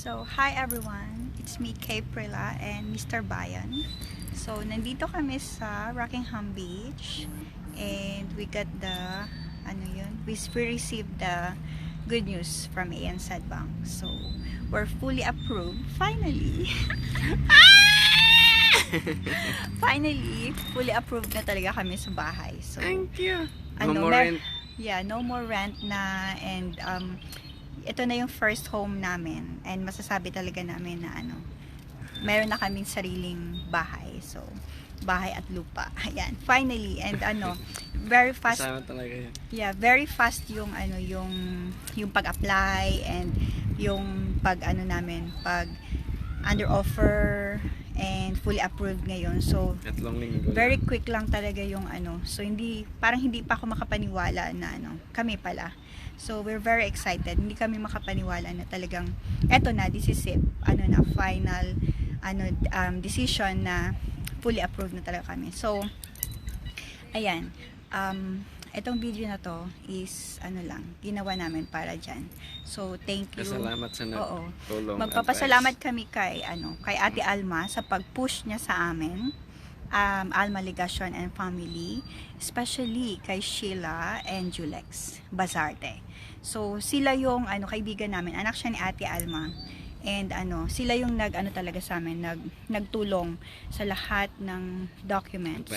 So, hi everyone! It's me, Kay Prila and Mr. Bayan. So, nandito kami sa Rockingham Beach and we got the, we received the good news from ANZ Bank. So, we're fully approved, finally! Finally, fully approved na talaga kami sa bahay. So, thank you! No more rent. Yeah, no more rent na, and ito na yung first home namin and masasabi talaga namin na meron na kaming sariling bahay. So, bahay at lupa. Ayan, finally. And very fast. Kasama talaga yun. Yeah, very fast yung yung pag-apply and yung pag pag under offer and fully approved ngayon. So, very quick lang talaga yung so parang hindi pa ako makapaniwala na kami pala. So, we're very excited. Hindi kami makapaniwala na talagang eto na, this is it. Final decision na fully approved na talaga kami. So, ayan. Etong video na to is ginawa namin para dyan. So, thank you. Salamat sa nagtulong. Magpapasalamat kami kay Ate Alma sa pag-push niya sa amin. Alma Ligacion and family, especially kay Sheila and Julex Bazarte. So, sila yung kaibigan namin, anak siya ni Ate Alma. And sila yung talaga sa amin, nagtulong sa lahat ng documents,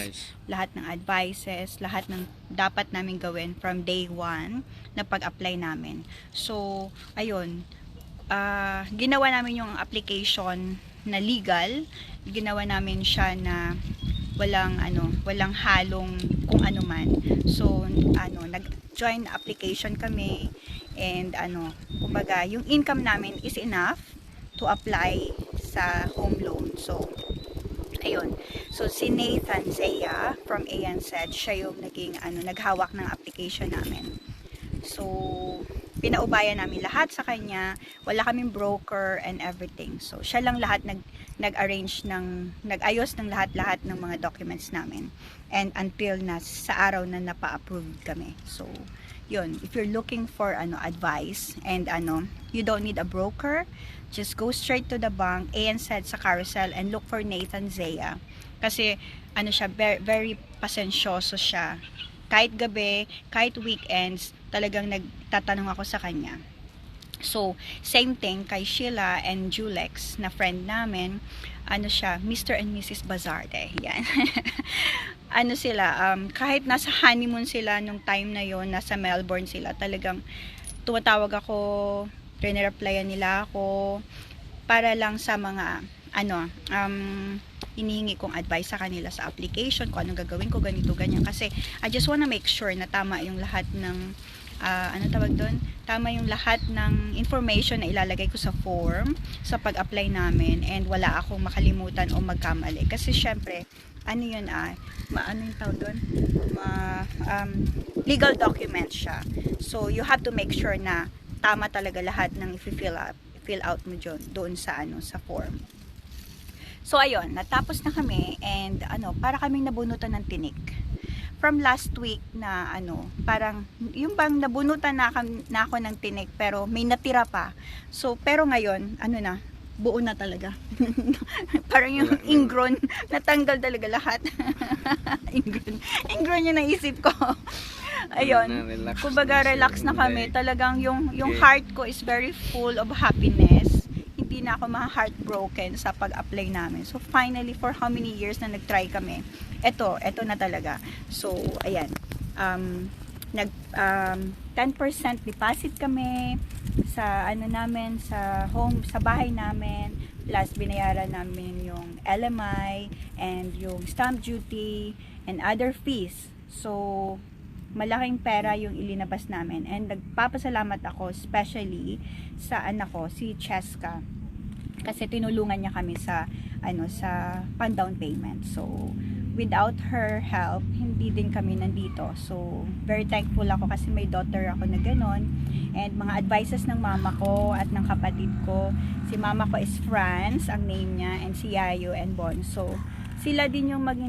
lahat ng advices, lahat ng dapat namin gawin from day one na pag-apply namin. So, ayun, ginawa namin yung application na legal, ginawa namin siya na walang halong kung ano man. So, nag-join application kami and kumbaga, yung income namin is enough to apply sa home loan. So, ayun. So, si Nathan Zea from ANZ, siya yung naging naghawak ng application namin. So, pinaubayan namin lahat sa kanya. Wala kaming broker and everything. So, siya lang lahat nag-ayos ng lahat-lahat ng mga documents namin. And until sa araw na napa-approve kami. So, yun. If you're looking for advice and you don't need a broker, just go straight to the bank, ANZ sa Carousel, and look for Nathan Zea. Kasi, siya, very, very pasensyoso siya. Kahit gabi, kahit weekends, talagang nagtatanong ako sa kanya. So, same thing kay Sheila and Julex na friend namin. Siya, Mr. and Mrs. Bazarte. Yan. Sila, kahit nasa honeymoon sila nung time na yon, nasa Melbourne sila, talagang tumatawag ako, re-replyan nila ako para lang sa mga inihingi kong advice sa kanila sa application, kung anong gagawin ko, ganito, ganyan. Kasi I just wanna make sure na tama yung lahat ng tama yung lahat ng information na ilalagay ko sa form sa pag-apply namin, and wala akong makalimutan o magkamali. Kasi syempre, yung tawag doon? Legal document siya. So, you have to make sure na tama talaga lahat ng fill out mo doon sa sa form. So, ayun, natapos na kami, and para kaming nabunutan ng tinik. From last week na parang yung bang nabunutan na ako ng tinik pero may natira pa. So, pero ngayon, buo na talaga. Parang yung ingrown, natanggal talaga lahat. Ingrown yung naisip ko. Ayun, kumbaga relax na kami. Talagang yung heart ko is very full of happiness. Hindi na ako heartbroken sa pag-apply namin. So, finally, for how many years na nag-try kami, eto na talaga. So, ayan. 10% deposit kami sa namin, sa bahay namin, plus binayaran namin yung LMI and yung stamp duty and other fees. So, malaking pera yung ilinabas namin, and nagpapasalamat ako especially sa anak ko, si Cheska, kasi tinulungan niya kami sa sa pan-down payment. So, without her help, hindi din kami nandito. So, very thankful ako kasi may daughter ako na ganon. And mga advices ng mama ko at ng kapatid ko. Si mama ko is Franz, ang name niya, and si Yayo and Bon. So, sila din yung mga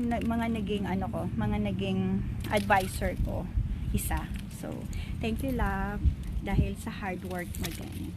naging mga naging advisor ko isa. So, thank you, love, dahil sa hard work mo din.